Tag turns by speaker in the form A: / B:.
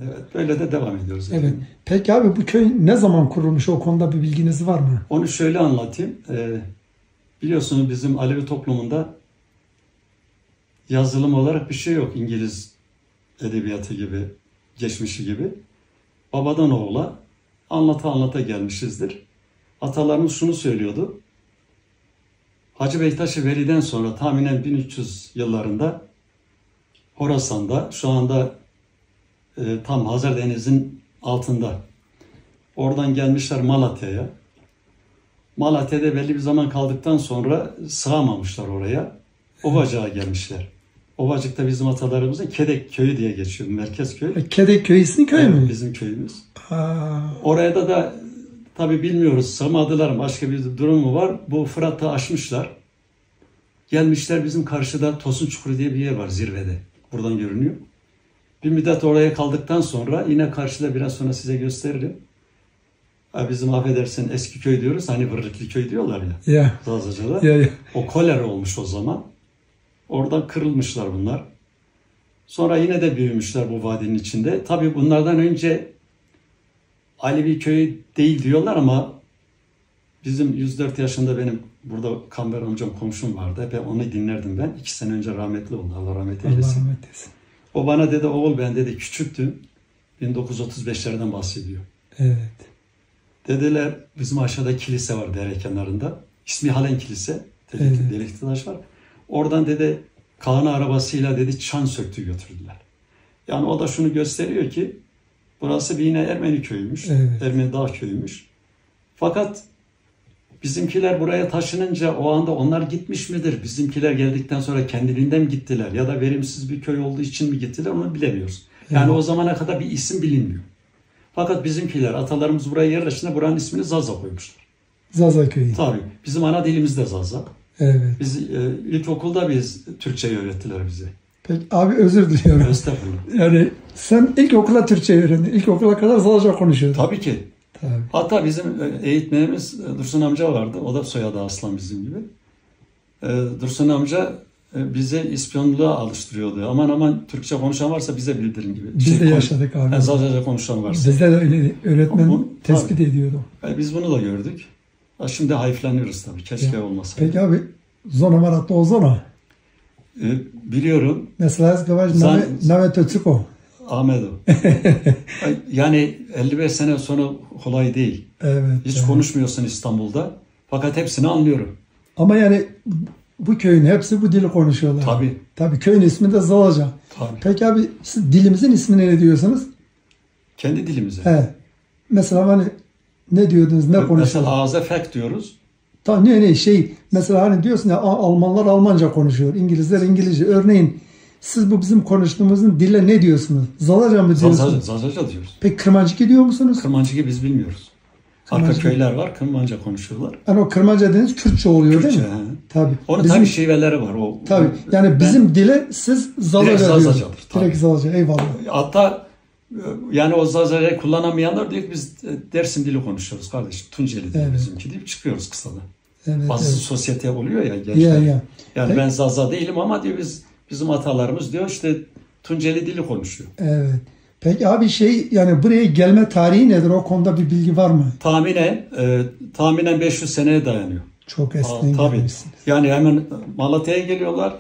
A: Evet, böyle de devam ediyoruz.
B: Evet.
A: Efendim.
B: Peki abi bu köy ne zaman kurulmuş? O konuda bir bilginiz var mı?
A: Onu şöyle anlatayım. Biliyorsunuz bizim Alevi toplumunda yazılım olarak bir şey yok. İngiliz edebiyatı gibi, geçmişi gibi. Babadan oğula anlata anlata gelmişizdir. Atalarımız şunu söylüyordu. Hacı Bektaş-ı Veli'den sonra tahminen 1300 yıllarında Horasan'da, şu anda tam Hazar Deniz'in altında. Oradan gelmişler Malatya'ya. Malatya'da belli bir zaman kaldıktan sonra sığamamışlar oraya. Ovacık'a gelmişler. Ovacık da bizim atalarımızın Kedek Köyü diye geçiyor. Merkez köy.
B: Kedek Köyü ismi köy mü?
A: Bizim köyümüz.
B: Aa.
A: Oraya da tabi bilmiyoruz. Sığmadılar mı? Başka bir durum mu var? Bu Fırat'ı aşmışlar. Gelmişler bizim karşıda Tosun Çukuru diye bir yer var zirvede. Buradan görünüyor. Bir müddet oraya kaldıktan sonra yine karşıda biraz sonra size gösteririm. Bizim affedersin eski köy diyoruz. Hani Vırrıklı köy diyorlar ya.
B: Yeah.
A: Zazaca'da.
B: Yeah.
A: O kolera olmuş o zaman. Oradan kırılmışlar bunlar. Sonra yine de büyümüşler bu vadinin içinde. Tabii bunlardan önce Alevi köyü değil diyorlar ama bizim 104 yaşında benim burada Kamber amcam komşum vardı. Hep onu dinlerdim ben. 2 sene önce rahmetli oldu. Allah rahmet eylesin.
B: Allah rahmet eylesin.
A: O bana dedi oğul ben dedi küçüktüm. 1935'lerden bahsediyor.
B: Evet.
A: Dediler bizim aşağıda kilise var dere kenarında. İsmi Halen Kilise. Delikli taş var. Oradan dedi Kaan'ı arabasıyla dedi çan söktü götürdüler. Yani o da şunu gösteriyor ki burası bir yine Ermeni köyüymüş.
B: Evet.
A: Ermeni dağ köyüymüş. Fakat bizimkiler buraya taşınınca o anda onlar gitmiş midir? Bizimkiler geldikten sonra kendiliğinden mi gittiler? Ya da verimsiz bir köy olduğu için mi gittiler? Onu bilemiyoruz. Yani o zamana kadar bir isim bilinmiyor. Fakat bizimkiler, atalarımız buraya yerleştiğinde buranın ismini Zaza koymuşlar.
B: Zaza Köyü.
A: Tabii. Bizim ana dilimiz de Zaza.
B: Evet.
A: Biz ilkokulda Türkçeyi öğrettiler bize.
B: Peki abi özür diliyorum.
A: Estağfurullah.
B: Yani sen ilkokula Türkçe öğrendin. İlkokula kadar Zazaca konuşuyordun.
A: Tabii ki.
B: Tabii.
A: Hatta bizim eğitmenimiz Dursun amca vardı. O da soyadı Aslan bizim gibi. Dursun amca bize ispiyonluğa alıştırıyordu. Aman aman Türkçe konuşan varsa bize bildirin gibi.
B: Biz de yaşadık abi.
A: Zazaca konuşan varsa.
B: Bizde de öyle öğretmen tespit ediyordu.
A: Biz bunu da gördük. Şimdi hayıflanıyoruz tabii. Keşke olmasa.
B: Peki abi zona maratta o zona.
A: Biliyorum.
B: Mesela zgavaş navet ötüko.
A: Ahmedo. Yani 55 sene sonra kolay değil.
B: Evet.
A: Hiç konuşmuyorsun İstanbul'da. Fakat hepsini anlıyorum.
B: Ama yani bu köyün hepsi bu dili konuşuyorlar.
A: Tabii.
B: Tabii köyün ismi de Zazaca.
A: Tabii.
B: Peki abi siz dilimizin ismini ne diyorsunuz?
A: Kendi dilimize.
B: He. Mesela hani ne diyordunuz, ne konuşuyorsunuz?
A: Mesela ağza fek diyoruz.
B: Tamam mesela hani diyorsun ya Almanlar Almanca konuşuyor, İngilizler İngilizce. Örneğin siz bu bizim konuştuğumuzun dille ne diyorsunuz? Zazaca mı diyorsunuz?
A: Zazaca diyoruz.
B: Peki Kırmancıki diyor musunuz?
A: Kırmancıki biz bilmiyoruz. Arka köyler var, Kırmanca konuşuyorlar.
B: Yani o Kırmanca dediğiniz Kürtçe oluyor
A: Kürtçe,
B: değil mi?
A: He.
B: Tabii.
A: Onun tabii şiveleri var.
B: Tabii. Yani bizim dile siz Zazaca diyorsunuz. Direkt Zazaca. Eyvallah.
A: Hatta yani o Zazaca'yı kullanamayanlar diyor ki biz Dersim dili konuşuyoruz kardeşim. Tunceli dili bizimki deyip çıkıyoruz kısada.
B: Evet,
A: bazı sosyete oluyor ya gençler. Yani ben Zaza değilim ama diyor bizim atalarımız diyor işte Tunceli dili konuşuyor.
B: Evet. Peki abi yani buraya gelme tarihi nedir? O konuda bir bilgi var mı?
A: Tahminen 500 seneye dayanıyor.
B: Çok eskiden
A: tabii.
B: gelmişsiniz.
A: Yani hemen Malatya'ya geliyorlar.